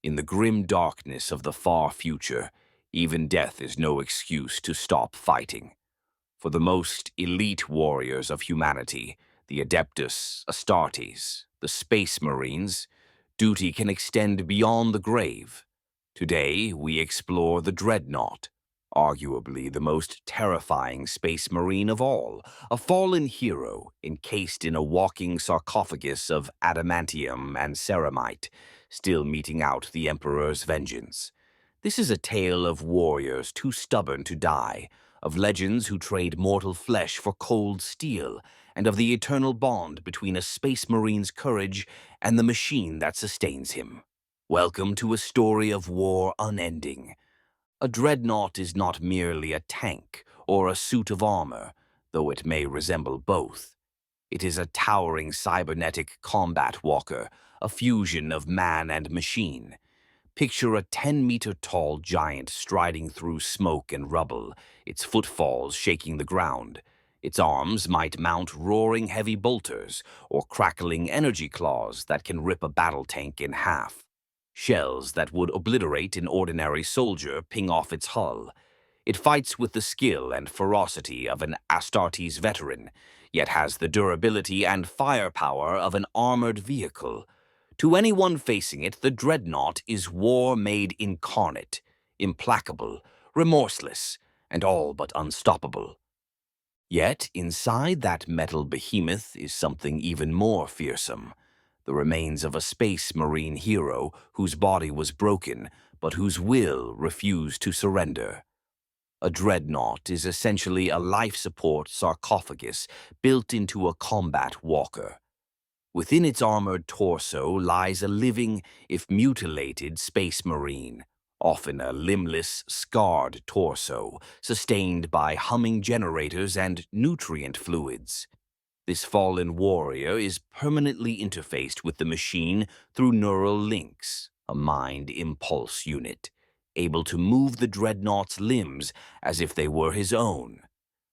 In the grim darkness of the far future, even death is no excuse to stop fighting. For the most elite warriors of humanity, the Adeptus Astartes, the Space Marines, duty can extend beyond the grave. Today, we explore the Dreadnought, arguably the most terrifying space marine of all, a fallen hero encased in a walking sarcophagus of adamantium and ceramite, still meting out the Emperor's vengeance. This is a tale of warriors too stubborn to die, of legends who trade mortal flesh for cold steel, and of the eternal bond between a space marine's courage and the machine that sustains him. Welcome to a story of war unending. A dreadnought is not merely a tank or a suit of armor, though it may resemble both. It is a towering cybernetic combat walker, a fusion of man and machine. Picture a 10-meter-tall giant striding through smoke and rubble, its footfalls shaking the ground. Its arms might mount roaring heavy bolters or crackling energy claws that can rip a battle tank in half. Shells that would obliterate an ordinary soldier ping off its hull. It fights with the skill and ferocity of an Astartes veteran, yet has the durability and firepower of an armored vehicle. To anyone facing it, the Dreadnought is war made incarnate, implacable, remorseless, and all but unstoppable. Yet, inside that metal behemoth is something even more fearsome. The remains of a space marine hero whose body was broken, but whose will refused to surrender. A dreadnought is essentially a life support sarcophagus built into a combat walker. Within its armored torso lies a living, if mutilated, space marine, often a limbless, scarred torso, sustained by humming generators and nutrient fluids. This fallen warrior is permanently interfaced with the machine through neural links, a mind impulse unit, able to move the dreadnought's limbs as if they were his own.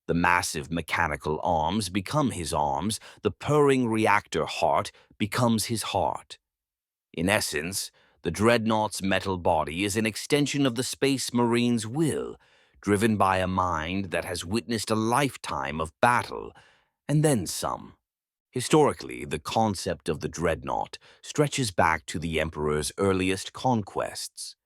The massive mechanical arms become his arms, the purring reactor heart becomes his heart. In essence, the dreadnought's metal body is an extension of the space marine's will, driven by a mind that has witnessed a lifetime of battle, and then some. Historically, the concept of the dreadnought stretches back to the Emperor's earliest conquests.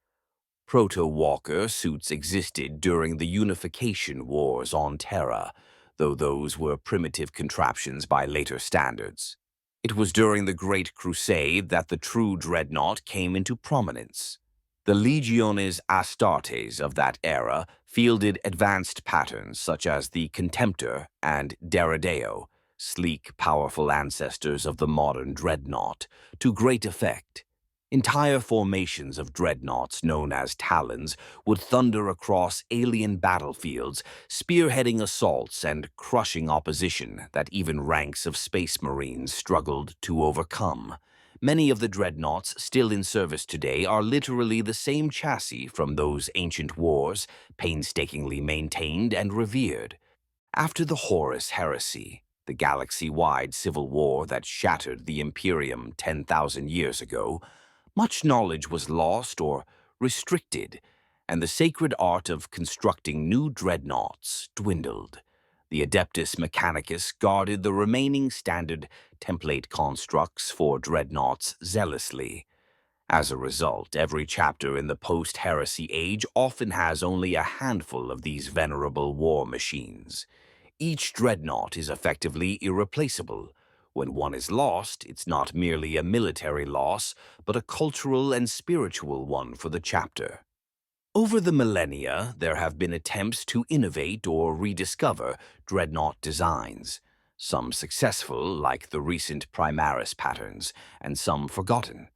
Proto-walker suits existed during the Unification Wars on Terra, though those were primitive contraptions by later standards. It was during the Great Crusade that the true dreadnought came into prominence. The Legiones Astartes of that era fielded advanced patterns such as the Contemptor and Deredeo, sleek, powerful ancestors of the modern dreadnought, to great effect. Entire formations of dreadnoughts known as Talons would thunder across alien battlefields, spearheading assaults and crushing opposition that even ranks of space marines struggled to overcome. Many of the dreadnoughts still in service today are literally the same chassis from those ancient wars, painstakingly maintained and revered. After the Horus Heresy, the galaxy-wide civil war that shattered the Imperium 10,000 years ago, much knowledge was lost or restricted, and the sacred art of constructing new dreadnoughts dwindled. The Adeptus Mechanicus guarded the remaining standard template constructs for dreadnoughts zealously. As a result, every chapter in the post-heresy age often has only a handful of these venerable war machines. Each dreadnought is effectively irreplaceable. When one is lost, it's not merely a military loss, but a cultural and spiritual one for the chapter. Over the millennia, there have been attempts to innovate or rediscover dreadnought designs, some successful, like the recent Primaris patterns, and some forgotten.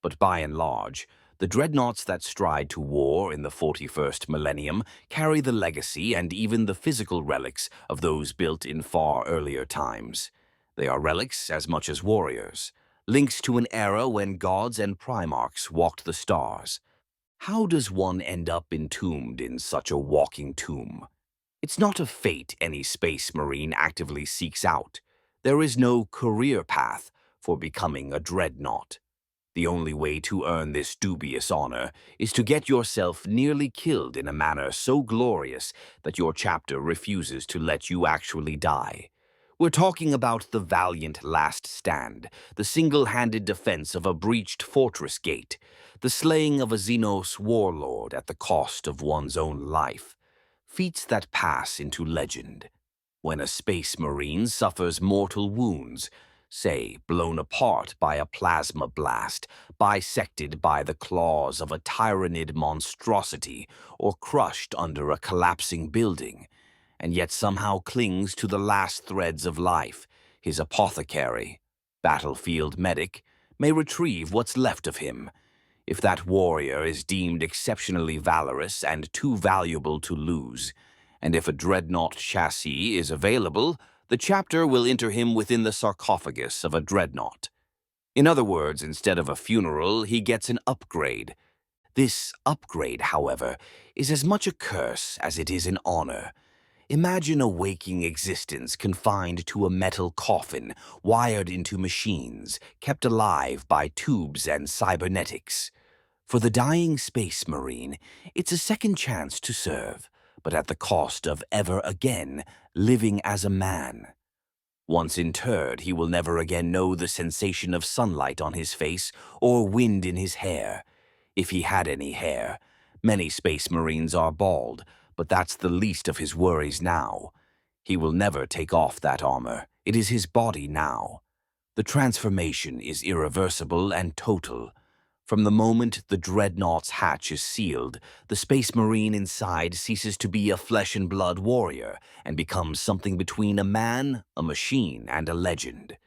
But by and large, the dreadnoughts that stride to war in the 41st millennium carry the legacy and even the physical relics of those built in far earlier times. They are relics as much as warriors, links to an era when gods and primarchs walked the stars. How does one end up entombed in such a walking tomb? It's not a fate any space marine actively seeks out. There is no career path for becoming a dreadnought. The only way to earn this dubious honor is to get yourself nearly killed in a manner so glorious that your chapter refuses to let you actually die. We're talking about the valiant last stand, the single-handed defense of a breached fortress gate, the slaying of a Xenos warlord at the cost of one's own life. Feats that pass into legend. When a space marine suffers mortal wounds, say blown apart by a plasma blast, bisected by the claws of a tyrannid monstrosity, or crushed under a collapsing building, and yet somehow clings to the last threads of life, his apothecary, battlefield medic, may retrieve what's left of him. If that warrior is deemed exceptionally valorous and too valuable to lose, and if a Dreadnought chassis is available, the chapter will enter him within the sarcophagus of a Dreadnought. In other words, instead of a funeral, he gets an upgrade. This upgrade, however, is as much a curse as it is an honor. Imagine a waking existence confined to a metal coffin, wired into machines, kept alive by tubes and cybernetics. For the dying space marine, it's a second chance to serve, but at the cost of ever again living as a man. Once interred, he will never again know the sensation of sunlight on his face or wind in his hair. If he had any hair. Many space marines are bald, but that's the least of his worries now. He will never take off that armor. It is his body now. The transformation is irreversible and total. From the moment the Dreadnought's hatch is sealed, the space marine inside ceases to be a flesh-and-blood warrior and becomes something between a man, a machine, and a legend.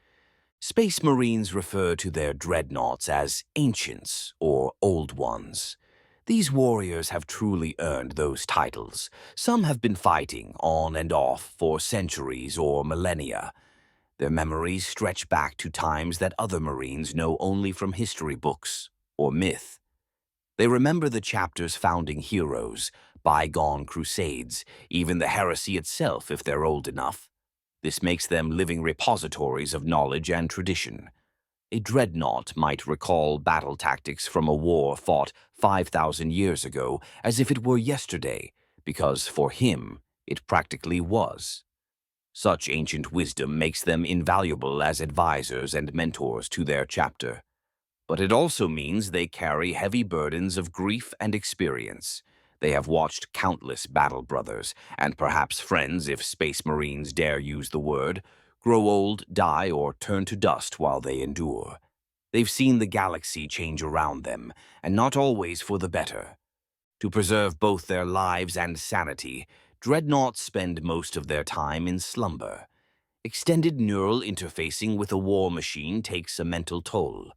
Space Marines refer to their Dreadnoughts as ancients or old ones. These warriors have truly earned those titles. Some have been fighting on and off for centuries or millennia. Their memories stretch back to times that other Marines know only from history books or myth. They remember the chapter's founding heroes, bygone crusades, even the heresy itself if they're old enough. This makes them living repositories of knowledge and tradition. A Dreadnought might recall battle tactics from a war fought 5,000 years ago as if it were yesterday, because for him, it practically was. Such ancient wisdom makes them invaluable as advisors and mentors to their chapter. But it also means they carry heavy burdens of grief and experience. They have watched countless battle brothers, and perhaps friends if Space Marines dare use the word, grow old, die, or turn to dust while they endure. They've seen the galaxy change around them, and not always for the better. To preserve both their lives and sanity, Dreadnoughts spend most of their time in slumber. Extended neural interfacing with a war machine takes a mental toll.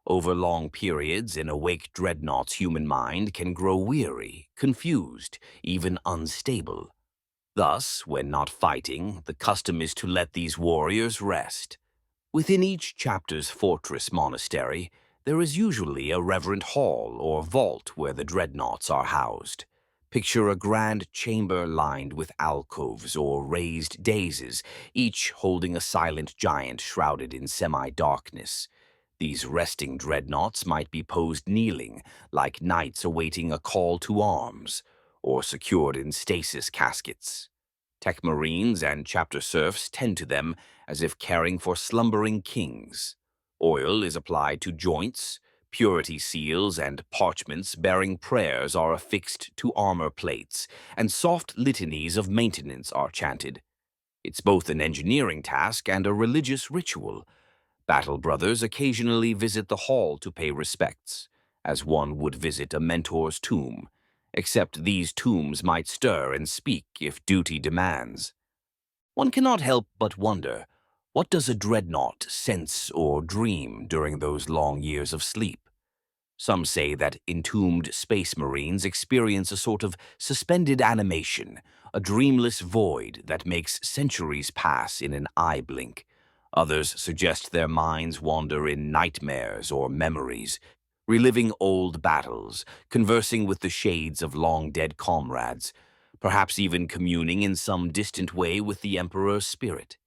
Over long periods, an awake Dreadnought's human mind can grow weary, confused, even unstable. Thus, when not fighting, the custom is to let these warriors rest. Within each chapter's fortress monastery, there is usually a reverent hall or vault where the Dreadnoughts are housed. Picture a grand chamber lined with alcoves or raised daïses, each holding a silent giant shrouded in semi-darkness. These resting Dreadnoughts might be posed kneeling, like knights awaiting a call to arms, or secured in stasis caskets. Tech Marines and chapter serfs tend to them as if caring for slumbering kings. Oil is applied to joints, purity seals and parchments bearing prayers are affixed to armor plates, and soft litanies of maintenance are chanted. It's both an engineering task and a religious ritual. Battle brothers occasionally visit the hall to pay respects, as one would visit a mentor's tomb, except these tombs might stir and speak if duty demands. One cannot help but wonder, what does a Dreadnought sense or dream during those long years of sleep? Some say that entombed space marines experience a sort of suspended animation, a dreamless void that makes centuries pass in an eye blink. Others suggest their minds wander in nightmares or memories, reliving old battles, conversing with the shades of long-dead comrades, perhaps even communing in some distant way with the Emperor's spirit.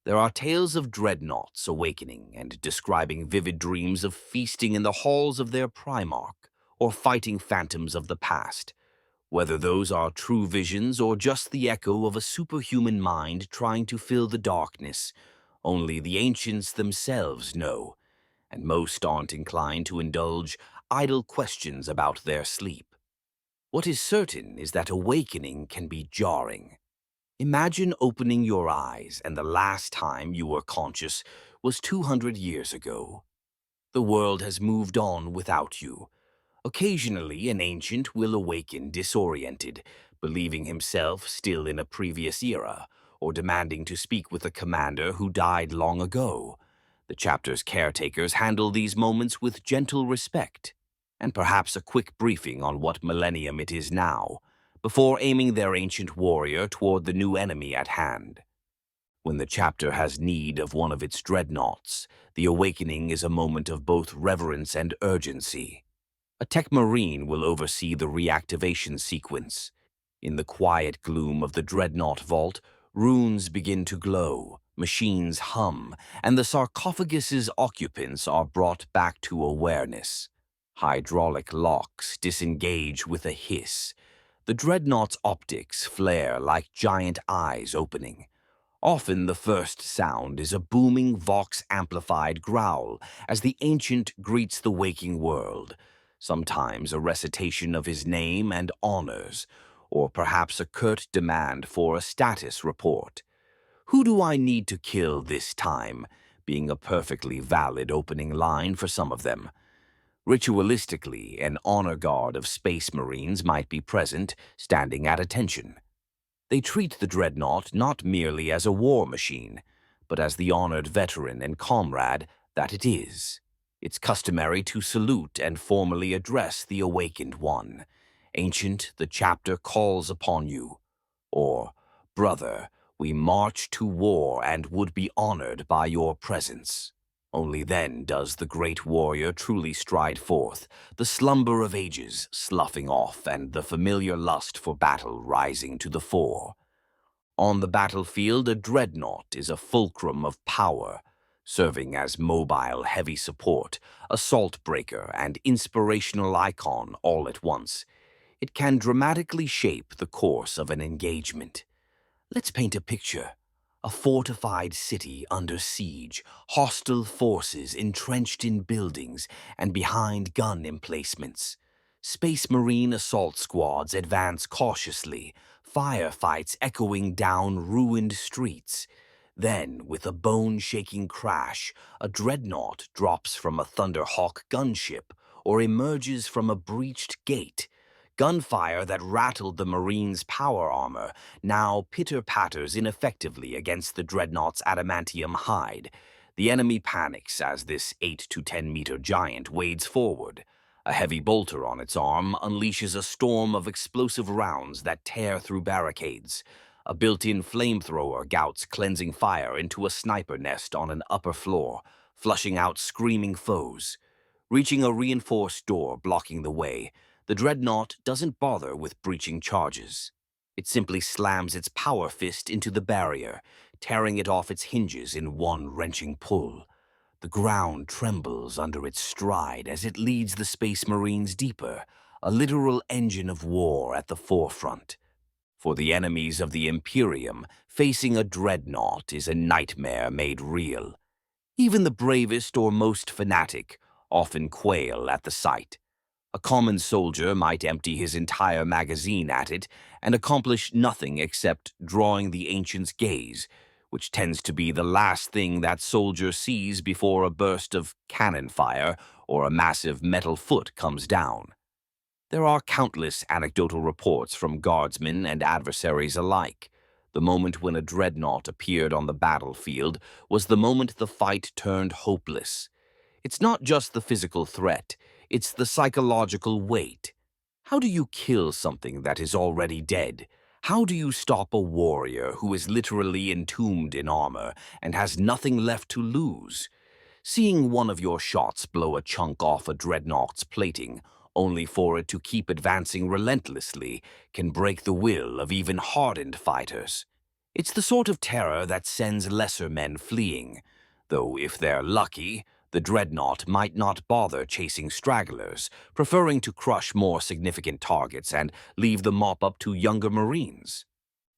There are tales of dreadnoughts awakening and describing vivid dreams of feasting in the halls of their Primarch or fighting phantoms of the past. Whether those are true visions or just the echo of a superhuman mind trying to fill the darkness, only the ancients themselves know, and most aren't inclined to indulge idle questions about their sleep. What is certain is that awakening can be jarring. Imagine opening your eyes and the last time you were conscious was 200 years ago. The world has moved on without you. Occasionally, an ancient will awaken disoriented, believing himself still in a previous era, or demanding to speak with a commander who died long ago. The chapter's caretakers handle these moments with gentle respect, and perhaps a quick briefing on what millennium it is now, before aiming their ancient warrior toward the new enemy at hand. When the chapter has need of one of its dreadnoughts, the awakening is a moment of both reverence and urgency. A tech marine will oversee the reactivation sequence. In the quiet gloom of the Dreadnought vault, runes begin to glow, machines hum, and the sarcophagus's occupants are brought back to awareness. Hydraulic locks disengage with a hiss. The Dreadnought's optics flare like giant eyes opening. Often the first sound is a booming vox-amplified growl as the ancient greets the waking world, sometimes a recitation of his name and honors, or perhaps a curt demand for a status report. "Who do I need to kill this time?" being a perfectly valid opening line for some of them. Ritualistically, an honor guard of space marines might be present, standing at attention. They treat the Dreadnought not merely as a war machine, but as the honored veteran and comrade that it is. It's customary to salute and formally address the awakened one. "Ancient, the chapter calls upon you." Or, "Brother, we march to war and would be honored by your presence." Only then does the great warrior truly stride forth, the slumber of ages sloughing off and the familiar lust for battle rising to the fore. On the battlefield, a dreadnought is a fulcrum of power, serving as mobile heavy support, assault breaker, and inspirational icon all at once. It can dramatically shape the course of an engagement. Let's paint a picture. A fortified city under siege, hostile forces entrenched in buildings and behind gun emplacements. Space Marine assault squads advance cautiously, firefights echoing down ruined streets. Then, with a bone-shaking crash, a dreadnought drops from a Thunderhawk gunship or emerges from a breached gate. Gunfire that rattled the Marine's power armor now pitter-patters ineffectively against the Dreadnought's adamantium hide. The enemy panics as this 8 to 10 meter giant wades forward. A heavy bolter on its arm unleashes a storm of explosive rounds that tear through barricades. A built-in flamethrower gouts cleansing fire into a sniper nest on an upper floor, flushing out screaming foes. Reaching a reinforced door blocking the way, the Dreadnought doesn't bother with breaching charges. It simply slams its power fist into the barrier, tearing it off its hinges in one wrenching pull. The ground trembles under its stride as it leads the Space Marines deeper, a literal engine of war at the forefront. For the enemies of the Imperium, facing a Dreadnought is a nightmare made real. Even the bravest or most fanatic often quail at the sight. A common soldier might empty his entire magazine at it and accomplish nothing except drawing the ancient's gaze, which tends to be the last thing that soldier sees before a burst of cannon fire or a massive metal foot comes down. There are countless anecdotal reports from guardsmen and adversaries alike. The moment when a dreadnought appeared on the battlefield was the moment the fight turned hopeless. It's not just the physical threat, it's the psychological weight. How do you kill something that is already dead? How do you stop a warrior who is literally entombed in armor and has nothing left to lose? Seeing one of your shots blow a chunk off a dreadnought's plating, only for it to keep advancing relentlessly, can break the will of even hardened fighters. It's the sort of terror that sends lesser men fleeing, though if they're lucky, the Dreadnought might not bother chasing stragglers, preferring to crush more significant targets and leave the mop up to younger Marines.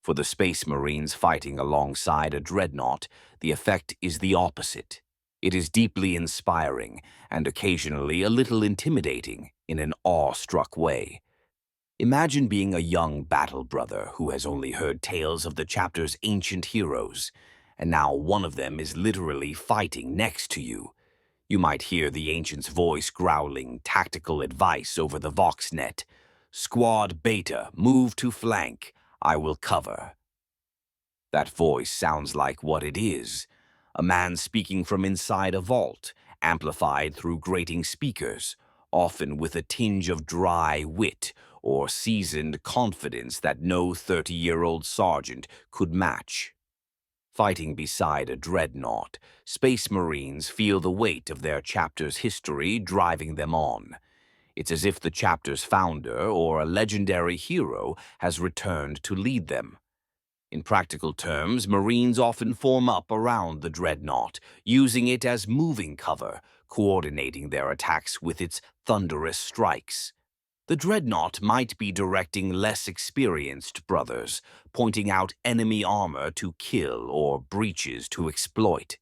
For the Space Marines fighting alongside a Dreadnought, the effect is the opposite. It is deeply inspiring and occasionally a little intimidating in an awe-struck way. Imagine being a young battle brother who has only heard tales of the chapter's ancient heroes, and now one of them is literally fighting next to you. You might hear the ancient's voice growling tactical advice over the Voxnet. Squad Beta, move to flank. I will cover. That voice sounds like what it is. A man speaking from inside a vault, amplified through grating speakers, often with a tinge of dry wit or seasoned confidence that no 30-year-old sergeant could match. Fighting beside a Dreadnought, Space Marines feel the weight of their chapter's history driving them on. It's as if the chapter's founder or a legendary hero has returned to lead them. In practical terms, Marines often form up around the Dreadnought, using it as moving cover, coordinating their attacks with its thunderous strikes. The Dreadnought might be directing less experienced brothers, pointing out enemy armor to kill or breaches to exploit.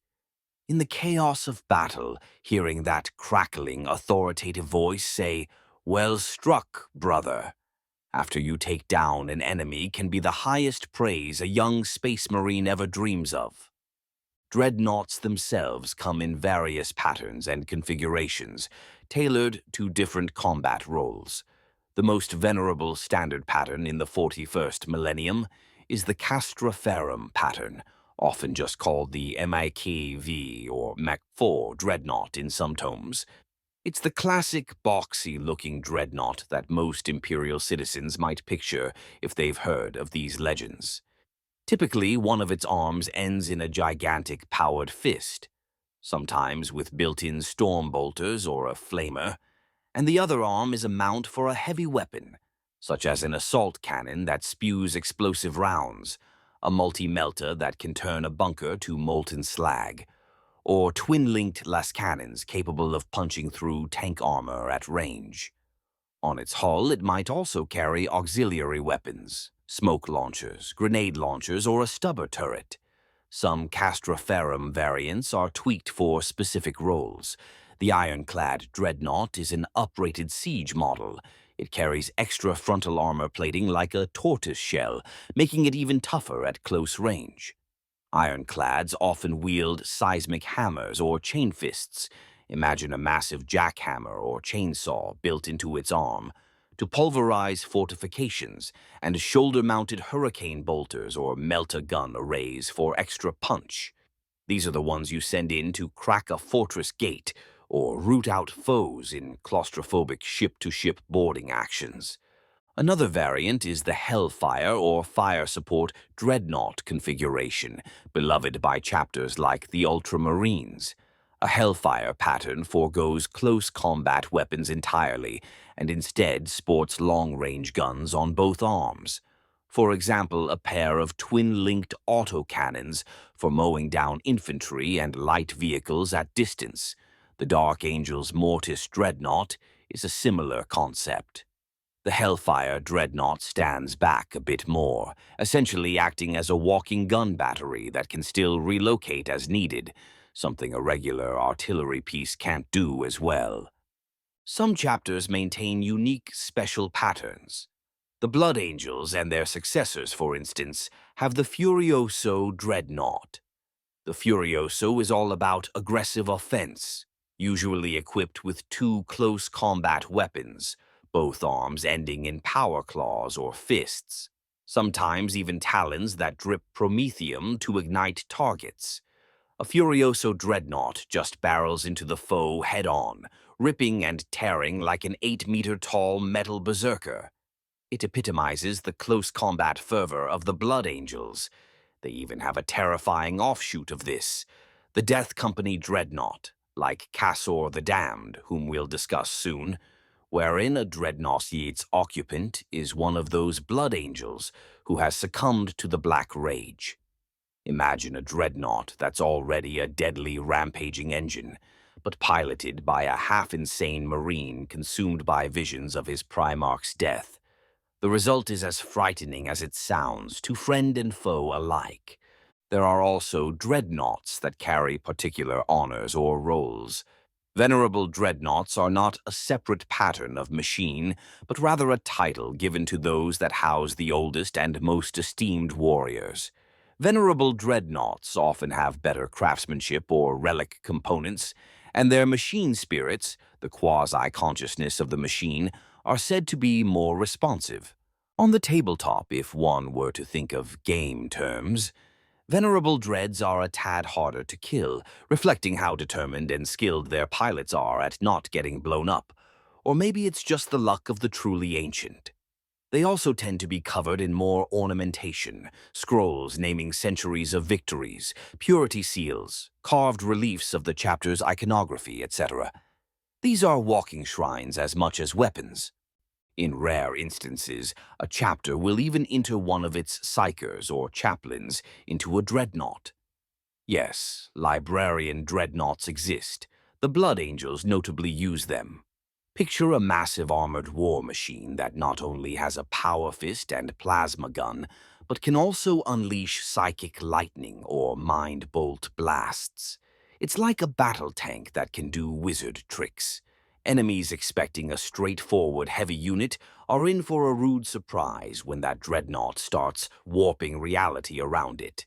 In the chaos of battle, hearing that crackling, authoritative voice say, "Well struck, brother," after you take down an enemy can be the highest praise a young Space Marine ever dreams of. Dreadnoughts themselves come in various patterns and configurations, tailored to different combat roles. The most venerable standard pattern in the 41st millennium is the Castraferum pattern, often just called the MIKV or Mach-4 Dreadnought in some tomes. It's the classic boxy-looking Dreadnought that most Imperial citizens might picture if they've heard of these legends. Typically, one of its arms ends in a gigantic powered fist, sometimes with built-in storm bolters or a flamer, and the other arm is a mount for a heavy weapon, such as an assault cannon that spews explosive rounds, a multi-melta that can turn a bunker to molten slag, or twin-linked las cannons capable of punching through tank armor at range. On its hull, it might also carry auxiliary weapons, smoke launchers, grenade launchers, or a stubber turret. Some Castraferum variants are tweaked for specific roles. The ironclad Dreadnought is an uprated siege model. It carries extra frontal armor plating like a tortoise shell, making it even tougher at close range. Ironclads often wield seismic hammers or chain fists. Imagine a massive jackhammer or chainsaw built into its arm to pulverize fortifications, and shoulder-mounted hurricane bolters or melt-a-gun arrays for extra punch. These are the ones you send in to crack a fortress gate or root out foes in claustrophobic ship-to-ship boarding actions. Another variant is the Hellfire or Fire Support Dreadnought configuration, beloved by chapters like the Ultramarines. A Hellfire pattern forgoes close combat weapons entirely and instead sports long-range guns on both arms. For example, a pair of twin-linked autocannons for mowing down infantry and light vehicles at distance. The Dark Angel's Mortis Dreadnought is a similar concept. The Hellfire Dreadnought stands back a bit more, essentially acting as a walking gun battery that can still relocate as needed, something a regular artillery piece can't do as well. Some chapters maintain unique special patterns. The Blood Angels and their successors, for instance, have the Furioso Dreadnought. The Furioso is all about aggressive offense, usually equipped with two close combat weapons, both arms ending in power claws or fists, sometimes even talons that drip promethium to ignite targets. A Furioso Dreadnought just barrels into the foe head-on, ripping and tearing like an 8-meter-tall metal berserker. It epitomizes the close combat fervor of the Blood Angels. They even have a terrifying offshoot of this, the Death Company Dreadnought, like Cassor the Damned, whom we'll discuss soon, wherein a Dreadnought's occupant is one of those Blood Angels who has succumbed to the Black Rage. Imagine a dreadnought that's already a deadly rampaging engine, but piloted by a half-insane marine consumed by visions of his Primarch's death. The result is as frightening as it sounds to friend and foe alike. There are also dreadnoughts that carry particular honors or roles. Venerable dreadnoughts are not a separate pattern of machine, but rather a title given to those that house the oldest and most esteemed warriors. Venerable dreadnoughts often have better craftsmanship or relic components, and their machine spirits, the quasi-consciousness of the machine, are said to be more responsive. On the tabletop, if one were to think of game terms, venerable dreads are a tad harder to kill, reflecting how determined and skilled their pilots are at not getting blown up. Or maybe it's just the luck of the truly ancient. They also tend to be covered in more ornamentation, scrolls naming centuries of victories, purity seals, carved reliefs of the chapter's iconography, etc. These are walking shrines as much as weapons. In rare instances, a chapter will even enter one of its psychers or chaplains into a dreadnought. Yes, librarian dreadnoughts exist. The Blood Angels notably use them. Picture a massive armored war machine that not only has a power fist and plasma gun, but can also unleash psychic lightning or mind bolt blasts. It's like a battle tank that can do wizard tricks. Enemies expecting a straightforward heavy unit are in for a rude surprise when that dreadnought starts warping reality around it.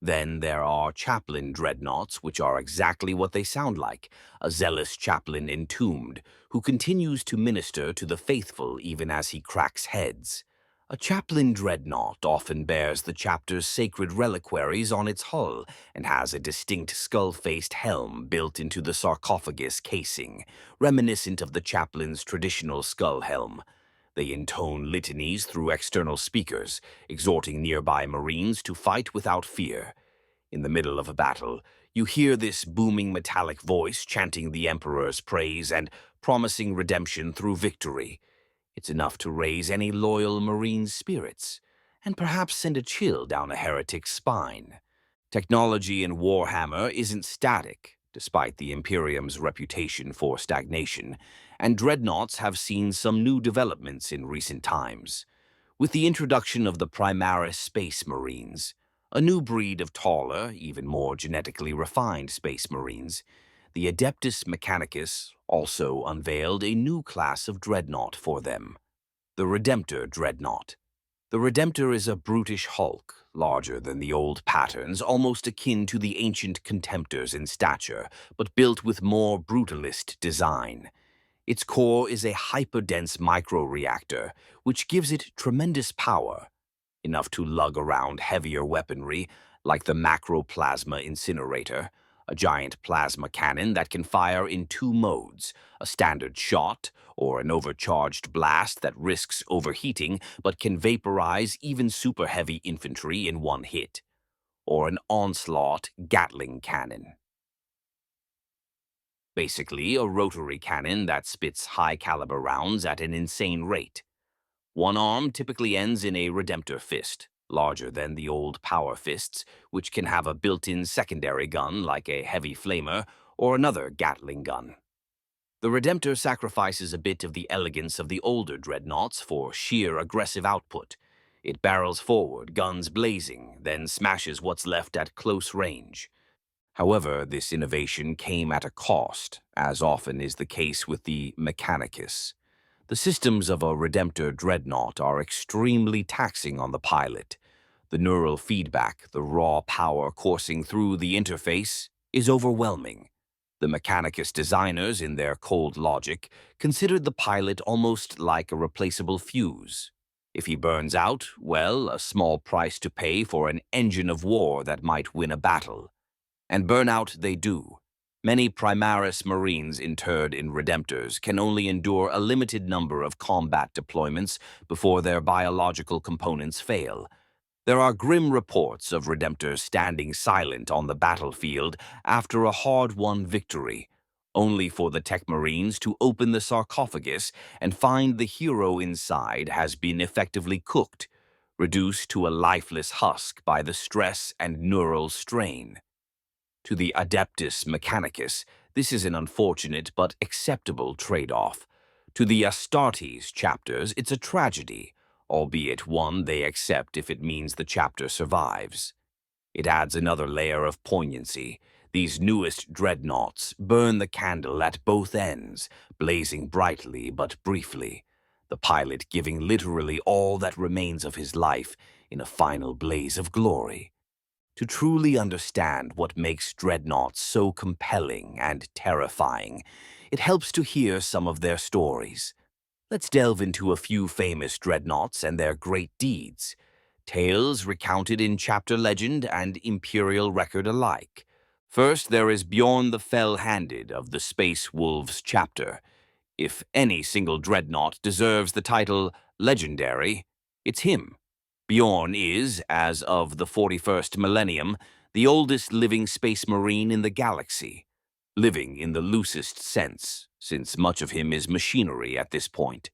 Then there are chaplain dreadnoughts, which are exactly what they sound like, a zealous chaplain entombed, who continues to minister to the faithful even as he cracks heads. A chaplain dreadnought often bears the chapter's sacred reliquaries on its hull and has a distinct skull-faced helm built into the sarcophagus casing, reminiscent of the chaplain's traditional skull helm. They intone litanies through external speakers, exhorting nearby Marines to fight without fear. In the middle of a battle, you hear this booming metallic voice chanting the Emperor's praise and promising redemption through victory. It's enough to raise any loyal Marine's spirits, and perhaps send a chill down a heretic's spine. Technology in Warhammer isn't static, despite the Imperium's reputation for stagnation, and dreadnoughts have seen some new developments in recent times. With the introduction of the Primaris Space Marines, a new breed of taller, even more genetically refined Space Marines, the Adeptus Mechanicus also unveiled a new class of dreadnought for them, the Redemptor Dreadnought. The Redemptor is a brutish hulk, larger than the old patterns, almost akin to the ancient Contemptors in stature, but built with more brutalist design. Its core is a hyperdense microreactor, which gives it tremendous power, enough to lug around heavier weaponry like the macroplasma incinerator, a giant plasma cannon that can fire in two modes, a standard shot or an overcharged blast that risks overheating but can vaporize even super heavy infantry in one hit, or an onslaught Gatling cannon. Basically, a rotary cannon that spits high-caliber rounds at an insane rate. One arm typically ends in a Redemptor fist, larger than the old power fists, which can have a built-in secondary gun like a heavy flamer or another Gatling gun. The Redemptor sacrifices a bit of the elegance of the older dreadnoughts for sheer aggressive output. It barrels forward, guns blazing, then smashes what's left at close range. However, this innovation came at a cost, as often is the case with the Mechanicus. The systems of a Redemptor dreadnought are extremely taxing on the pilot. The neural feedback, the raw power coursing through the interface, is overwhelming. The Mechanicus designers, in their cold logic, considered the pilot almost like a replaceable fuse. If he burns out, well, a small price to pay for an engine of war that might win a battle. And burnout they do. Many Primaris Marines interred in Redemptors can only endure a limited number of combat deployments before their biological components fail. There are grim reports of Redemptors standing silent on the battlefield after a hard-won victory, only for the Tech Marines to open the sarcophagus and find the hero inside has been effectively cooked. reduced to a lifeless husk by the stress and neural strain. To the Adeptus Mechanicus, this is an unfortunate but acceptable trade-off. To the Astartes chapters, it's a tragedy, albeit one they accept if it means the chapter survives. It adds another layer of poignancy. These newest dreadnoughts burn the candle at both ends, blazing brightly but briefly, the pilot giving literally all that remains of his life in a final blaze of glory. To truly understand what makes dreadnoughts so compelling and terrifying, it helps to hear some of their stories. Let's delve into a few famous dreadnoughts and their great deeds, tales recounted in chapter legend and imperial record alike. First, there is Bjorn the Fell-Handed of the Space Wolves chapter. If any single dreadnought deserves the title legendary, it's him. Bjorn is, as of the 41st millennium, the oldest living space marine in the galaxy. Living in the loosest sense, since much of him is machinery at this point.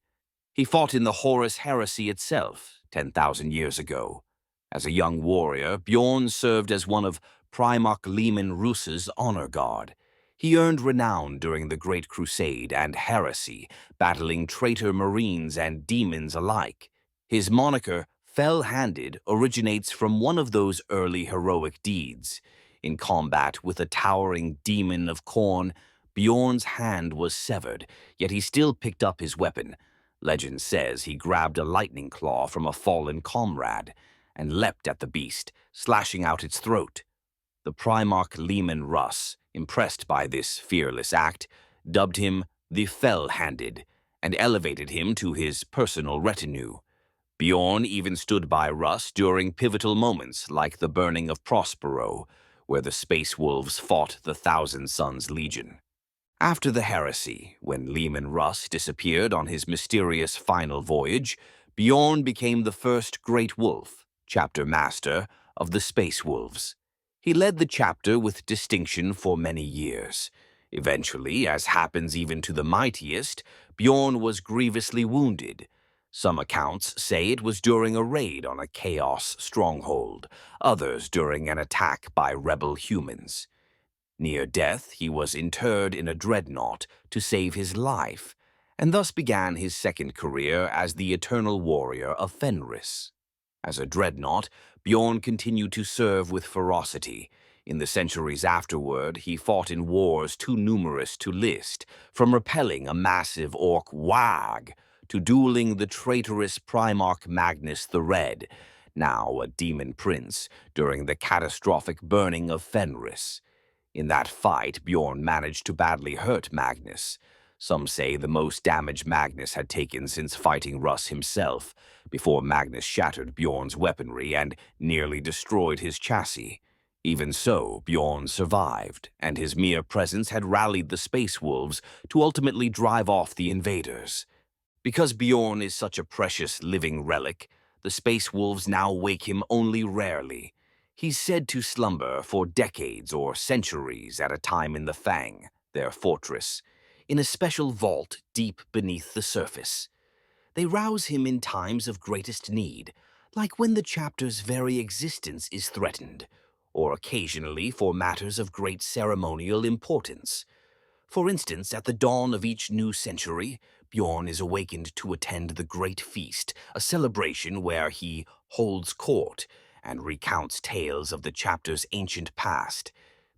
He fought in the Horus Heresy itself, 10,000 years ago. As a young warrior, Bjorn served as one of Primarch Leman Russ's honor guard. He earned renown during the Great Crusade and Heresy, battling traitor marines and demons alike. His moniker, Fell-Handed, originates from one of those early heroic deeds. In combat with a towering demon of Khorne, Bjorn's hand was severed, yet he still picked up his weapon. Legend says he grabbed a lightning claw from a fallen comrade and leapt at the beast, slashing out its throat. The Primarch Leman Russ, impressed by this fearless act, dubbed him the Fell-Handed and elevated him to his personal retinue. Bjorn even stood by Russ during pivotal moments like the burning of Prospero, where the Space Wolves fought the Thousand Suns Legion. After the Heresy, when Leman Russ disappeared on his mysterious final voyage, Bjorn became the first Great Wolf, chapter master of the Space Wolves. He led the chapter with distinction for many years. Eventually, as happens even to the mightiest, Bjorn was grievously wounded. Some accounts say it was during a raid on a Chaos stronghold, others during an attack by rebel humans. Near death, he was interred in a dreadnought to save his life, and thus began his second career as the eternal warrior of Fenris. As a dreadnought, Bjorn continued to serve with ferocity. In the centuries afterward, he fought in wars too numerous to list, from repelling a massive orc wag to dueling the traitorous Primarch Magnus the Red, now a demon prince, during the catastrophic burning of Fenris. In that fight, Bjorn managed to badly hurt Magnus. Some say the most damage Magnus had taken since fighting Russ himself, before Magnus shattered Bjorn's weaponry and nearly destroyed his chassis. Even so, Bjorn survived, and his mere presence had rallied the Space Wolves to ultimately drive off the invaders. Because Bjorn is such a precious living relic, the Space Wolves now wake him only rarely. He's said to slumber for decades or centuries at a time in the Fang, their fortress, in a special vault deep beneath the surface. They rouse him in times of greatest need, like when the chapter's very existence is threatened, or occasionally for matters of great ceremonial importance. For instance, at the dawn of each new century, Bjorn is awakened to attend the Great Feast, a celebration where he holds court and recounts tales of the chapter's ancient past.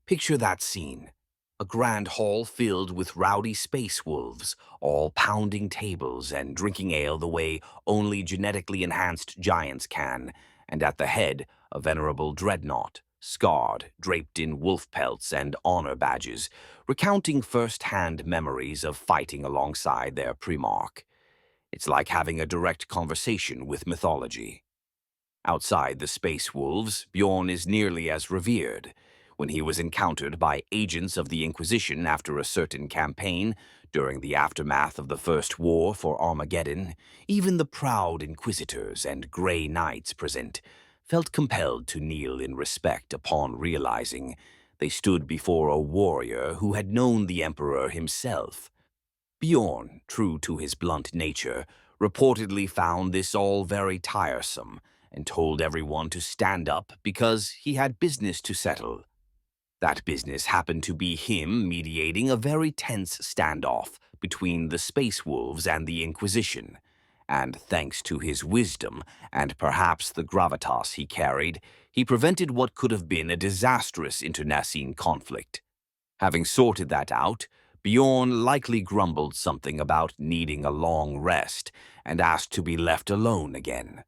Picture that scene. A grand hall filled with rowdy space wolves, all pounding tables and drinking ale the way only genetically enhanced giants can, and at the head, a venerable dreadnought, scarred, draped in wolf pelts and honor badges, recounting first-hand memories of fighting alongside their primarch. It's like having a direct conversation with mythology. Outside the Space Wolves, Bjorn is nearly as revered. When he was encountered by agents of the Inquisition after a certain campaign, during the aftermath of the First War for Armageddon, even the proud Inquisitors and Grey Knights present felt compelled to kneel in respect upon realizing they stood before a warrior who had known the Emperor himself. Bjorn, true to his blunt nature, reportedly found this all very tiresome and told everyone to stand up because he had business to settle. That business happened to be him mediating a very tense standoff between the Space Wolves and the Inquisition. And thanks to his wisdom, and perhaps the gravitas he carried, he prevented what could have been a disastrous internecine conflict. Having sorted that out, Bjorn likely grumbled something about needing a long rest and asked to be left alone again.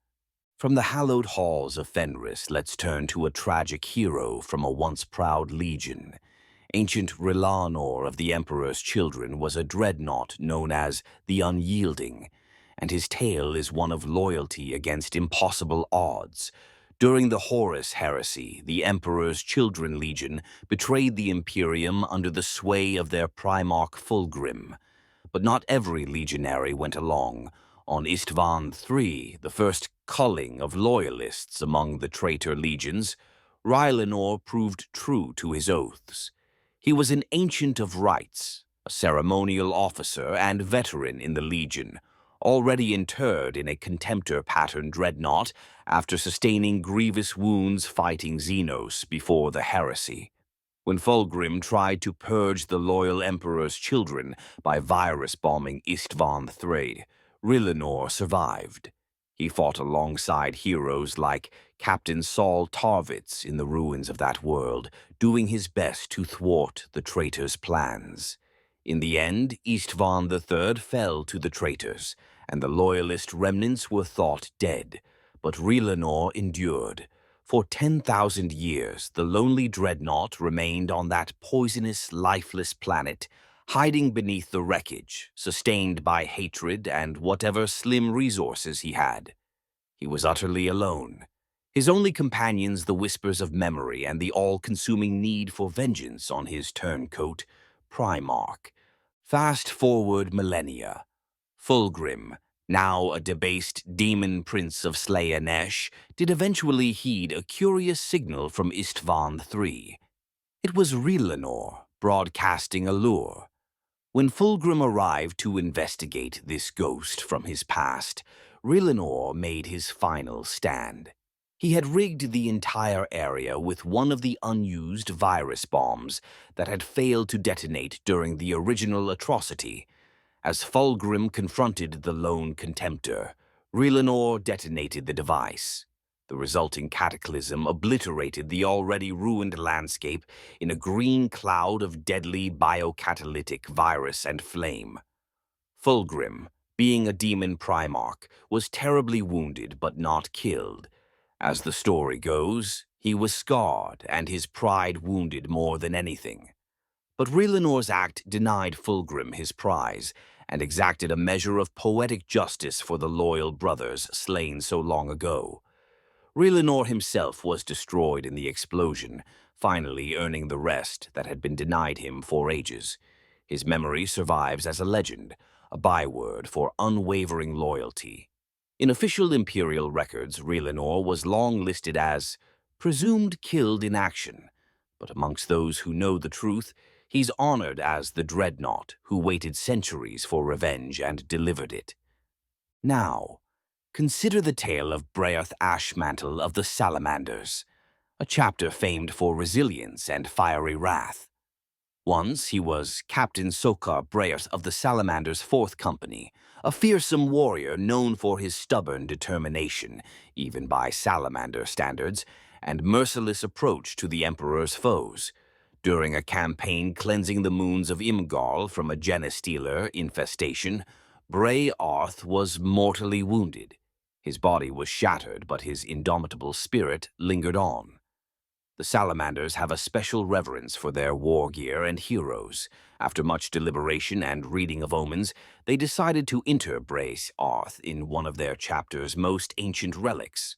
From the hallowed halls of Fenris, let's turn to a tragic hero from a once proud legion. Ancient Relanor of the Emperor's Children was a dreadnought known as the Unyielding, and his tale is one of loyalty against impossible odds. During the Horus heresy, the Emperor's Children Legion betrayed the Imperium under the sway of their Primarch Fulgrim. But not every legionary went along. On Istvan III, the first culling of loyalists among the traitor legions, Relanor proved true to his oaths. He was an ancient of rites, a ceremonial officer and veteran in the legion, already interred in a contemptor-pattern dreadnought after sustaining grievous wounds fighting Xenos before the heresy. When Fulgrim tried to purge the loyal Emperor's children by virus-bombing Istvan III, Relanor survived. He fought alongside heroes like Captain Saul Tarvitz in the ruins of that world, doing his best to thwart the traitors' plans. In the end, Istvan III fell to the traitors, and the loyalist remnants were thought dead. But Relanor endured. For 10,000 years, the lonely dreadnought remained on that poisonous, lifeless planet, hiding beneath the wreckage, sustained by hatred and whatever slim resources he had. He was utterly alone. His only companions the whispers of memory and the all-consuming need for vengeance on his turncoat, Primarch. Fast forward millennia. Fulgrim, now a debased demon prince of Slaanesh, did eventually heed a curious signal from Istvan III. It was Relanor, broadcasting a lure. When Fulgrim arrived to investigate this ghost from his past, Relanor made his final stand. He had rigged the entire area with one of the unused virus bombs that had failed to detonate during the original atrocity. As Fulgrim confronted the lone contemptor, Relanor detonated the device. The resulting cataclysm obliterated the already ruined landscape in a green cloud of deadly biocatalytic virus and flame. Fulgrim, being a demon primarch, was terribly wounded but not killed. As the story goes, he was scarred and his pride wounded more than anything. But Relanor's act denied Fulgrim his prize and exacted a measure of poetic justice for the loyal brothers slain so long ago. Relanor himself was destroyed in the explosion, finally earning the rest that had been denied him for ages. His memory survives as a legend, a byword for unwavering loyalty. In official Imperial records, Relanor was long listed as presumed killed in action, but amongst those who know the truth, he's honored as the Dreadnought who waited centuries for revenge and delivered it. Now, consider the tale of Breath Ashmantle of the Salamanders, a chapter famed for resilience and fiery wrath. Once he was Captain Sokar Breath of the Salamander's Fourth Company, a fearsome warrior known for his stubborn determination, even by Salamander standards, and merciless approach to the Emperor's foes. During a campaign cleansing the moons of Imgal from a Genestealer infestation, Bray Arth was mortally wounded. His body was shattered, but his indomitable spirit lingered on. The Salamanders have a special reverence for their war gear and heroes. After much deliberation and reading of omens, they decided to enter Bray Arth in one of their chapter's most ancient relics,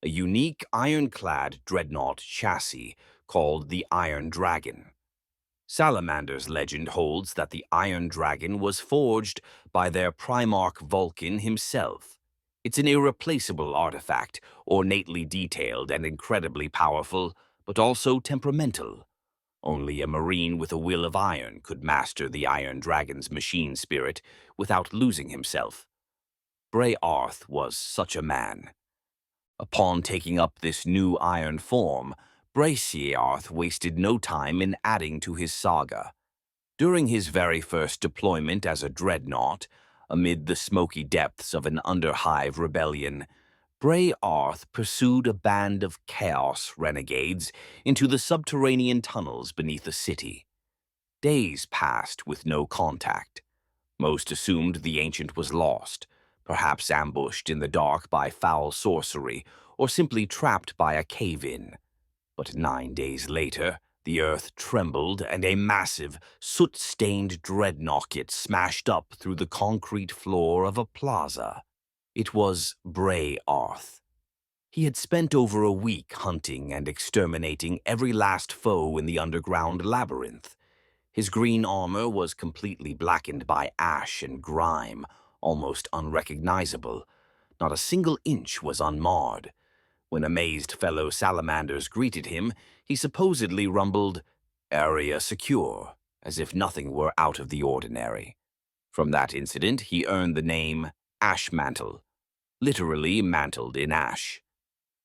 a unique ironclad dreadnought chassis called the Iron Dragon. Salamander's legend holds that the Iron Dragon was forged by their Primarch Vulcan himself. It's an irreplaceable artifact, ornately detailed and incredibly powerful, but also temperamental. Only a marine with a will of iron could master the Iron Dragon's machine spirit without losing himself. Bray Arth was such a man. Upon taking up this new iron form, Braciarth wasted no time in adding to his saga. During his very first deployment as a Dreadnought, amid the smoky depths of an Underhive rebellion, Braciarth pursued a band of Chaos renegades into the subterranean tunnels beneath the city. Days passed with no contact. Most assumed the Ancient was lost, perhaps ambushed in the dark by foul sorcery, or simply trapped by a cave-in. But 9 days later, the earth trembled and a massive, soot-stained dreadnought smashed up through the concrete floor of a plaza. It was Braciarth. He had spent over a week hunting and exterminating every last foe in the underground labyrinth. His green armor was completely blackened by ash and grime, almost unrecognizable. Not a single inch was unmarred. When amazed fellow salamanders greeted him, he supposedly rumbled, "Area secure," as if nothing were out of the ordinary. From that incident, he earned the name Ashmantle, literally mantled in ash.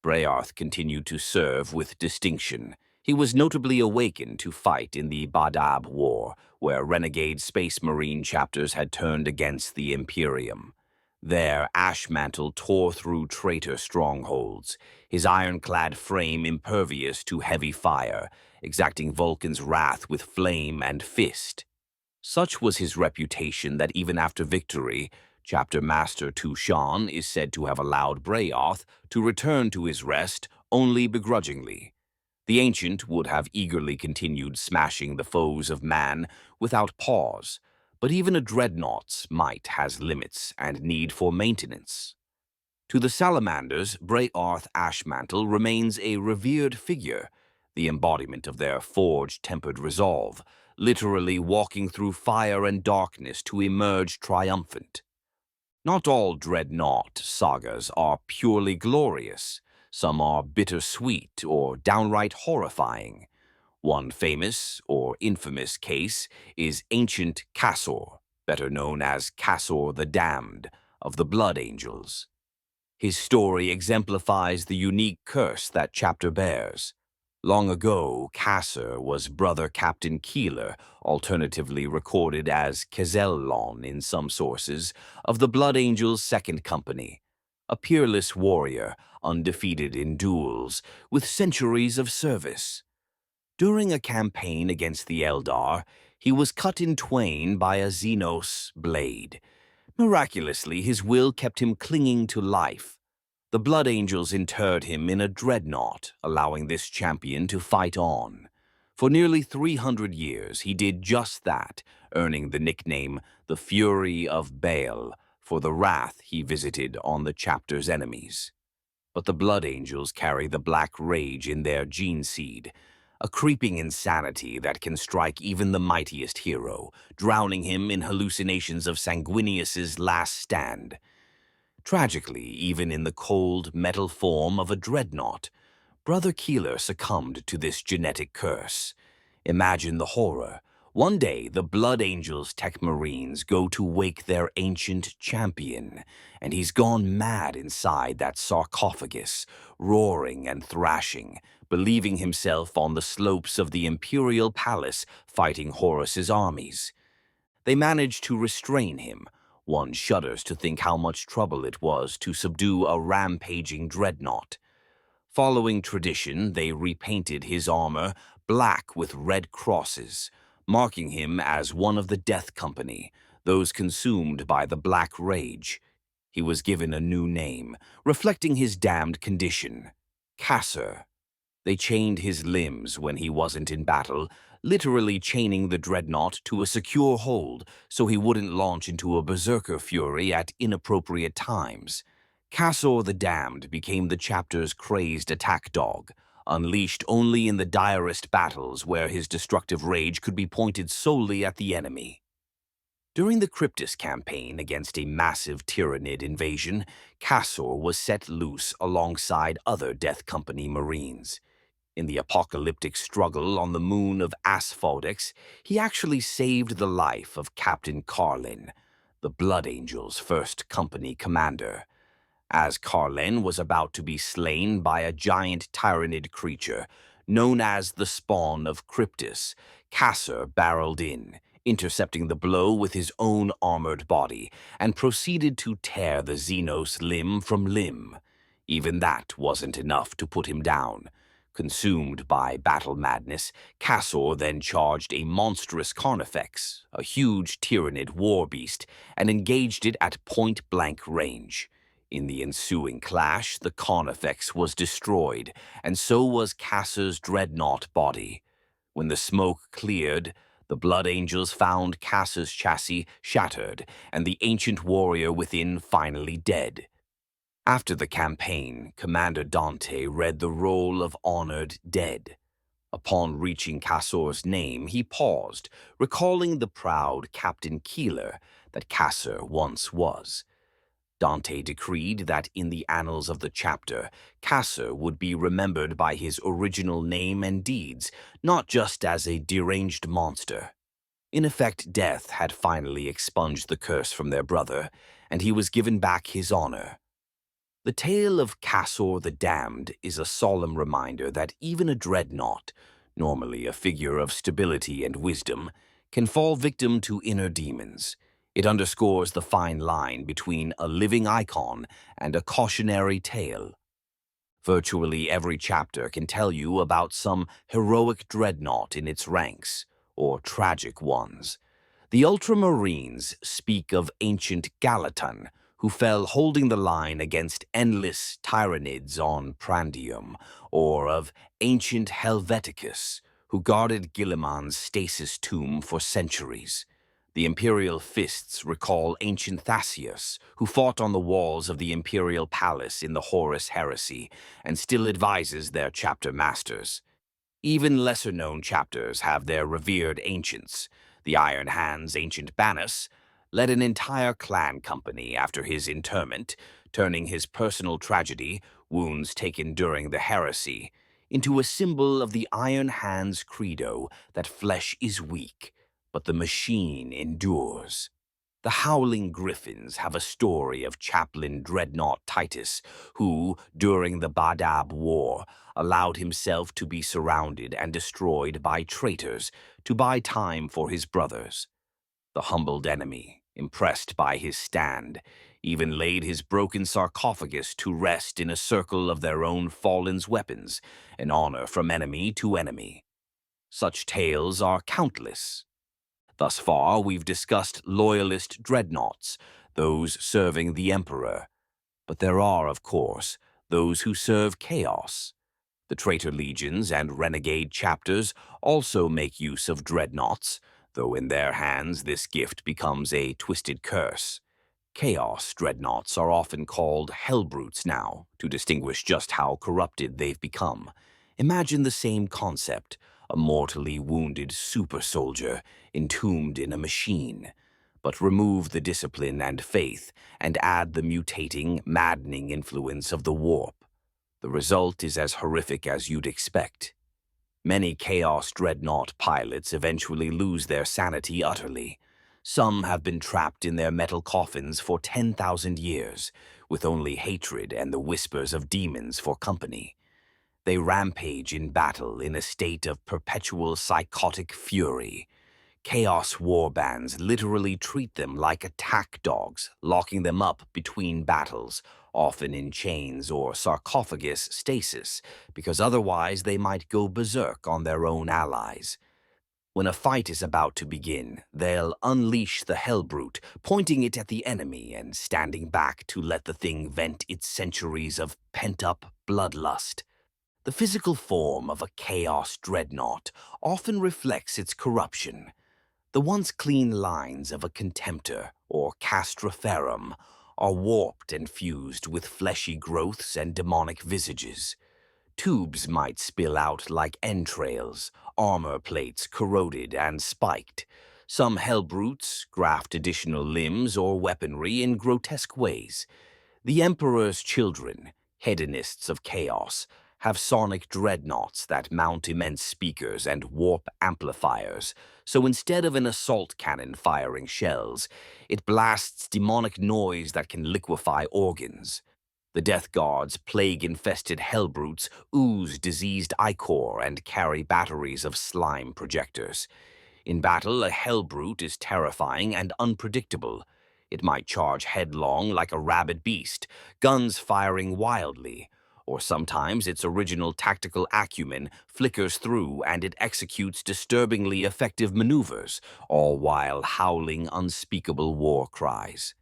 Braciarth continued to serve with distinction. He was notably awakened to fight in the Badab War, where renegade Space Marine chapters had turned against the Imperium. There, Ashmantle tore through traitor strongholds, his ironclad frame impervious to heavy fire, exacting Vulcan's wrath with flame and fist. Such was his reputation that even after victory, Chapter Master Tushan is said to have allowed Braciarth to return to his rest only begrudgingly. The Ancient would have eagerly continued smashing the foes of man without pause, but even a Dreadnought's might has limits and need for maintenance. To the Salamanders, Braciarth Ashmantle remains a revered figure, the embodiment of their forge-tempered resolve, literally walking through fire and darkness to emerge triumphant. Not all Dreadnought sagas are purely glorious. Some are bittersweet or downright horrifying. One famous or infamous case is ancient Cassor, better known as Cassor the Damned, of the Blood Angels. His story exemplifies the unique curse that chapter bears. Long ago, Cassor was Brother Captain Keeler, alternatively recorded as Kezellon in some sources, of the Blood Angels' Second Company, a peerless warrior, undefeated in duels, with centuries of service. During a campaign against the Eldar, he was cut in twain by a Xenos blade. Miraculously, his will kept him clinging to life. The Blood Angels interred him in a Dreadnought, allowing this champion to fight on. For nearly 300 years, he did just that, earning the nickname the Fury of Baal for the wrath he visited on the chapter's enemies. But the Blood Angels carry the Black Rage in their gene seed, a creeping insanity that can strike even the mightiest hero, drowning him in hallucinations of Sanguinius's last stand. Tragically, even in the cold, metal form of a Dreadnought, Brother Keeler succumbed to this genetic curse. Imagine the horror. One day, the Blood Angels Tech Marines go to wake their ancient champion, and he's gone mad inside that sarcophagus, roaring and thrashing, believing himself on the slopes of the Imperial Palace fighting Horus's armies. They manage to restrain him. One shudders to think how much trouble it was to subdue a rampaging Dreadnought. Following tradition, they repainted his armor black with red crosses, marking him as one of the Death Company, those consumed by the Black Rage. He was given a new name, reflecting his damned condition, Cassor. They chained his limbs when he wasn't in battle, literally chaining the Dreadnought to a secure hold so he wouldn't launch into a berserker fury at inappropriate times. Cassor the Damned became the chapter's crazed attack dog, unleashed only in the direst battles where his destructive rage could be pointed solely at the enemy. During the Cryptus campaign against a massive Tyrannid invasion, Cassor was set loose alongside other Death Company Marines. In the apocalyptic struggle on the moon of Asphodex, he actually saved the life of Captain Carlin, the Blood Angels' first company commander. As Carlen was about to be slain by a giant tyrannid creature known as the Spawn of Cryptus, Cassor barreled in, intercepting the blow with his own armored body, and proceeded to tear the Xenos limb from limb. Even that wasn't enough to put him down. Consumed by battle madness, Cassor then charged a monstrous Carnifex, a huge tyrannid war beast, and engaged it at point-blank range. In the ensuing clash, the Carnifex was destroyed, and so was Cassor's Dreadnought body. When the smoke cleared, the Blood Angels found Cassor's chassis shattered, and the ancient warrior within finally dead. After the campaign, Commander Dante read the roll of honored dead. Upon reaching Cassor's name, he paused, recalling the proud Captain Keeler that Cassor once was. Dante decreed that in the annals of the chapter, Cassor would be remembered by his original name and deeds, not just as a deranged monster. In effect, death had finally expunged the curse from their brother, and he was given back his honor. The tale of Cassor the Damned is a solemn reminder that even a dreadnought, normally a figure of stability and wisdom, can fall victim to inner demons. It underscores the fine line between a living icon and a cautionary tale. Virtually every chapter can tell you about some heroic dreadnought in its ranks, or tragic ones. The Ultramarines speak of ancient Gallatin, who fell holding the line against endless tyrannids on Prandium, or of ancient Helveticus, who guarded Gilliman's stasis tomb for centuries. The Imperial Fists recall ancient Thassaeus, who fought on the walls of the Imperial Palace in the Horus Heresy, and still advises their chapter masters. Even lesser-known chapters have their revered ancients. The Iron Hand's ancient Banus led an entire clan company after his interment, turning his personal tragedy, wounds taken during the heresy, into a symbol of the Iron Hand's credo that flesh is weak, but the machine endures. The Howling Griffins have a story of Chaplain Dreadnought Titus, who, during the Badab War, allowed himself to be surrounded and destroyed by traitors to buy time for his brothers. The humbled enemy, impressed by his stand, even laid his broken sarcophagus to rest in a circle of their own fallen's weapons, an honor from enemy to enemy. Such tales are countless. Thus far, we've discussed loyalist dreadnoughts, those serving the Emperor. But there are, of course, those who serve chaos. The traitor legions and renegade chapters also make use of dreadnoughts, though in their hands this gift becomes a twisted curse. Chaos dreadnoughts are often called Hellbrutes now, to distinguish just how corrupted they've become. Imagine the same concept, a mortally wounded super soldier entombed in a machine. But remove the discipline and faith, and add the mutating, maddening influence of the warp. The result is as horrific as you'd expect. Many Chaos Dreadnought pilots eventually lose their sanity utterly. Some have been trapped in their metal coffins for 10,000 years, with only hatred and the whispers of demons for company. They rampage in battle in a state of perpetual psychotic fury. Chaos warbands literally treat them like attack dogs, locking them up between battles, often in chains or sarcophagus stasis, because otherwise they might go berserk on their own allies. When a fight is about to begin, they'll unleash the Hellbrute, pointing it at the enemy and standing back to let the thing vent its centuries of pent-up bloodlust. The physical form of a Chaos Dreadnought often reflects its corruption. The once clean lines of a Contemptor or Castroferum are warped and fused with fleshy growths and demonic visages. Tubes might spill out like entrails, armor plates corroded and spiked. Some Hellbrutes graft additional limbs or weaponry in grotesque ways. The Emperor's children, hedonists of chaos, have sonic dreadnoughts that mount immense speakers and warp amplifiers, so instead of an assault cannon firing shells, it blasts demonic noise that can liquefy organs. The Death Guard's plague-infested Hellbrutes ooze diseased ichor and carry batteries of slime projectors. In battle, a Hellbrute is terrifying and unpredictable. It might charge headlong like a rabid beast, guns firing wildly, or sometimes its original tactical acumen flickers through and it executes disturbingly effective maneuvers, all while howling unspeakable war cries.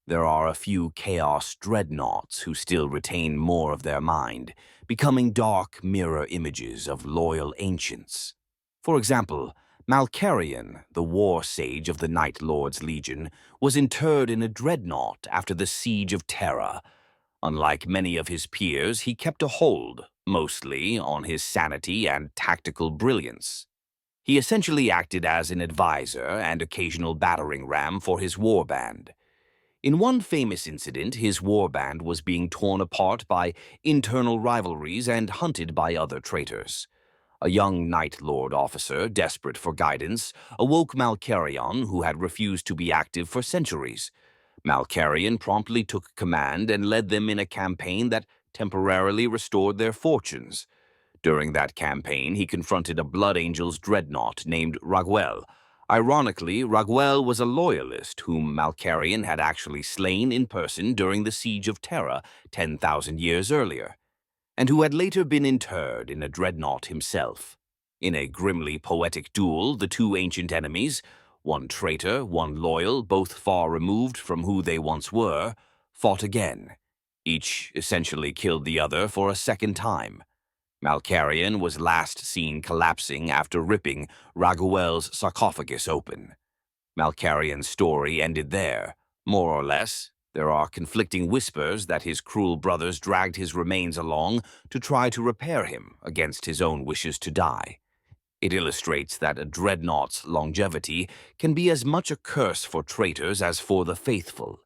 There are a few Chaos Dreadnoughts who still retain more of their mind, becoming dark mirror images of loyal ancients. For example, Malcarion, the war sage of the Night Lord's Legion, was interred in a Dreadnought after the Siege of Terra. Unlike many of his peers, he kept a hold, mostly, on his sanity and tactical brilliance. He essentially acted as an advisor and occasional battering ram for his warband. In one famous incident, his warband was being torn apart by internal rivalries and hunted by other traitors. A young Night Lord officer, desperate for guidance, awoke Malcarion, who had refused to be active for centuries. Malcarion promptly took command and led them in a campaign that temporarily restored their fortunes. During that campaign, he confronted a Blood Angel's dreadnought named Raguel. Ironically, Raguel was a loyalist whom Malcarion had actually slain in person during the Siege of Terra 10,000 years earlier, and who had later been interred in a dreadnought himself. In a grimly poetic duel, the two ancient enemies, one traitor, one loyal, both far removed from who they once were, fought again. Each essentially killed the other for a second time. Malcarion was last seen collapsing after ripping Raguel's sarcophagus open. Malcarion's story ended there, more or less. There are conflicting whispers that his cruel brothers dragged his remains along to try to repair him against his own wishes to die. It illustrates that a dreadnought's longevity can be as much a curse for traitors as for the faithful.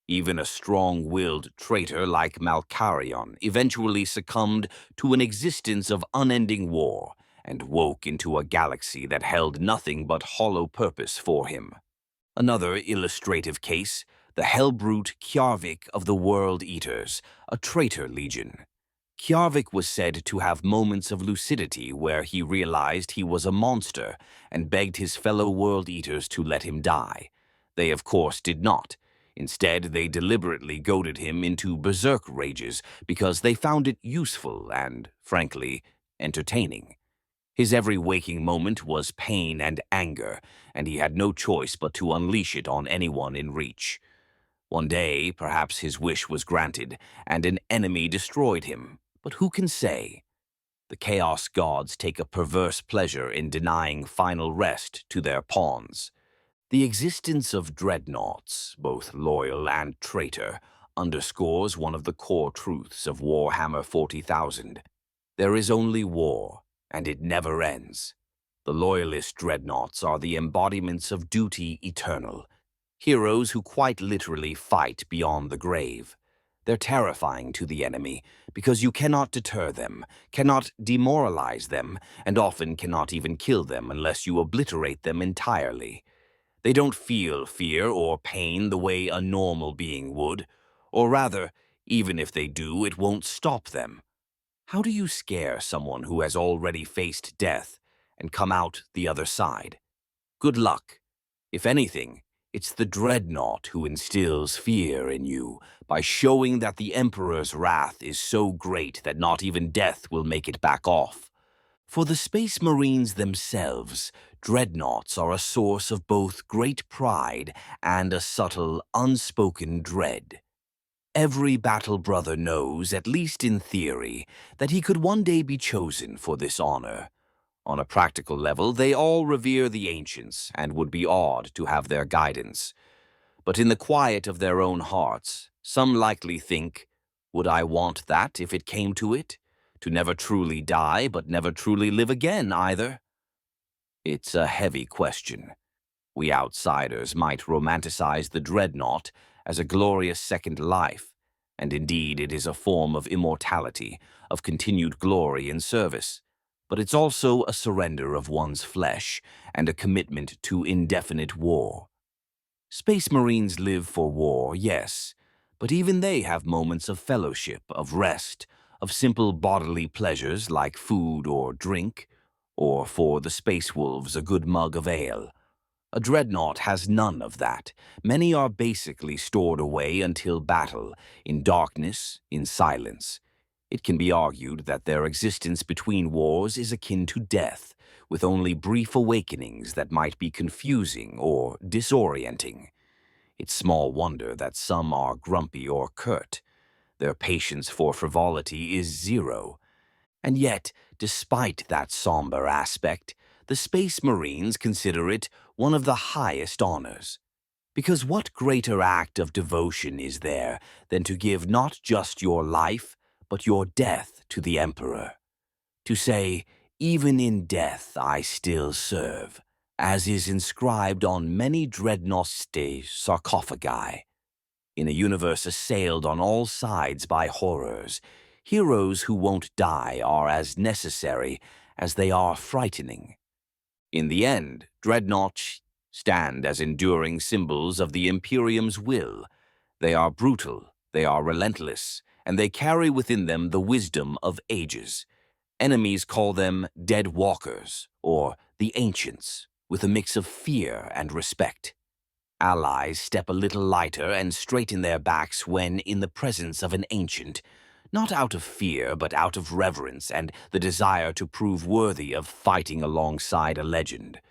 Even a strong-willed traitor like Malcarion eventually succumbed to an existence of unending war and woke into a galaxy that held nothing but hollow purpose for him. Another illustrative case, the Hellbrute Karvik of the World Eaters, a traitor legion. Karvik was said to have moments of lucidity where he realized he was a monster and begged his fellow World Eaters to let him die. They, of course, did not. Instead, they deliberately goaded him into berserk rages because they found it useful and, frankly, entertaining. His every waking moment was pain and anger, and he had no choice but to unleash it on anyone in reach. One day, perhaps his wish was granted, and an enemy destroyed him. But who can say? The Chaos Gods take a perverse pleasure in denying final rest to their pawns. The existence of Dreadnoughts, both loyal and traitor, underscores one of the core truths of Warhammer 40,000. There is only war, and it never ends. The Loyalist Dreadnoughts are the embodiments of duty eternal, heroes who quite literally fight beyond the grave. They're terrifying to the enemy because you cannot deter them, cannot demoralize them, and often cannot even kill them unless you obliterate them entirely. They don't feel fear or pain the way a normal being would, or rather, even if they do, it won't stop them. How do you scare someone who has already faced death and come out the other side? Good luck. If anything, it's the Dreadnought who instills fear in you by showing that the Emperor's wrath is so great that not even death will make it back off. For the Space Marines themselves, Dreadnoughts are a source of both great pride and a subtle, unspoken dread. Every battle brother knows, at least in theory, that he could one day be chosen for this honor. On a practical level, they all revere the ancients and would be awed to have their guidance. But in the quiet of their own hearts, some likely think, would I want that if it came to it? To never truly die, but never truly live again either? It's a heavy question. We outsiders might romanticize the Dreadnought as a glorious second life, and indeed it is a form of immortality, of continued glory and service. But it's also a surrender of one's flesh and a commitment to indefinite war. Space Marines live for war, yes, But even they have moments of fellowship, of rest, of simple bodily pleasures like food or drink, or for the space wolves a good mug of ale. A dreadnought has none of that. Many are basically stored away until battle, in darkness, in silence. It can be argued that their existence between wars is akin to death, with only brief awakenings that might be confusing or disorienting. It's small wonder that some are grumpy or curt. Their patience for frivolity is zero. And yet, despite that somber aspect, the Space Marines consider it one of the highest honors. Because what greater act of devotion is there than to give not just your life, but your death to the Emperor? To say, even in death I still serve, as is inscribed on many Dreadnoughts sarcophagi. In a universe assailed on all sides by horrors, heroes who won't die are as necessary as they are frightening. In the end, Dreadnoughts stand as enduring symbols of the Imperium's will. They are brutal, they are relentless, and they carry within them the wisdom of ages. Enemies call them dead walkers, or the ancients, with a mix of fear and respect. Allies step a little lighter and straighten their backs when in the presence of an ancient, not out of fear but out of reverence and the desire to prove worthy of fighting alongside a legend.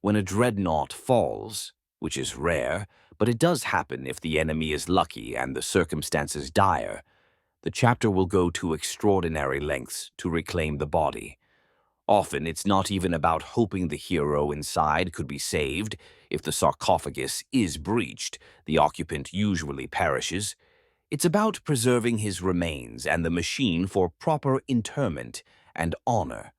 When a dreadnought falls, which is rare, but it does happen if the enemy is lucky and the circumstances dire, the chapter will go to extraordinary lengths to reclaim the body. Often it's not even about hoping the hero inside could be saved. If the sarcophagus is breached, the occupant usually perishes. It's about preserving his remains and the machine for proper interment and honor.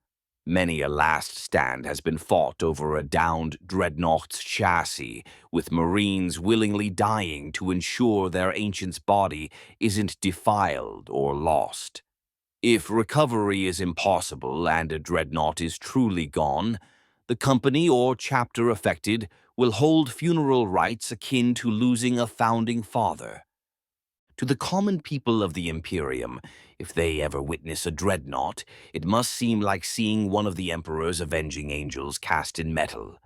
Many a last stand has been fought over a downed dreadnought's chassis, with Marines willingly dying to ensure their ancient's body isn't defiled or lost. If recovery is impossible and a dreadnought is truly gone, the company or chapter affected will hold funeral rites akin to losing a founding father. To the common people of the Imperium, if they ever witness a dreadnought, it must seem like seeing one of the Emperor's avenging angels cast in metal.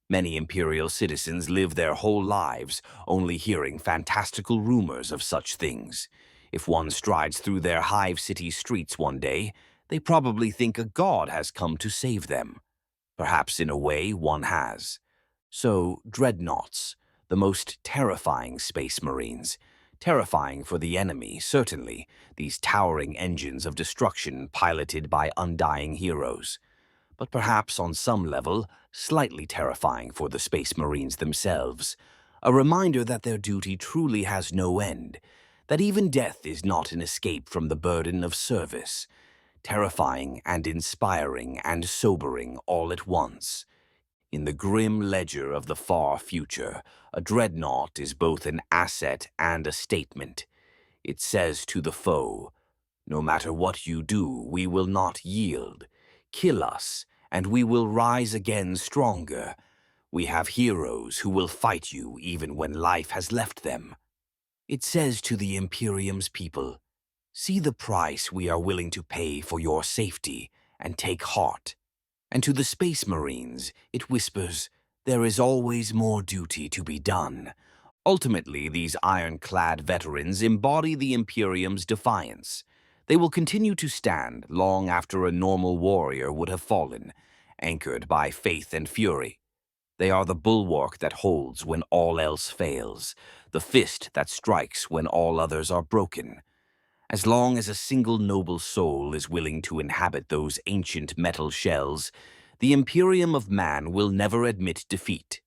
Many Imperial citizens live their whole lives only hearing fantastical rumors of such things. If one strides through their hive city streets one day, they probably think a god has come to save them. Perhaps in a way one has. So, dreadnoughts, the most terrifying space marines. Terrifying for the enemy, certainly, these towering engines of destruction piloted by undying heroes. But perhaps on some level, slightly terrifying for the Space Marines themselves. A reminder that their duty truly has no end, that even death is not an escape from the burden of service. Terrifying and inspiring and sobering all at once. In the grim ledger of the far future, a dreadnought is both an asset and a statement. It says to the foe, "No matter what you do, we will not yield. Kill us, and we will rise again stronger. We have heroes who will fight you even when life has left them." It says to the Imperium's people, "See the price we are willing to pay for your safety, and take heart." And to the Space Marines, it whispers, "There is always more duty to be done." Ultimately, these ironclad veterans embody the Imperium's defiance. They will continue to stand long after a normal warrior would have fallen, anchored by faith and fury. They are the bulwark that holds when all else fails, the fist that strikes when all others are broken. As long as a single noble soul is willing to inhabit those ancient metal shells, the Imperium of Man will never admit defeat.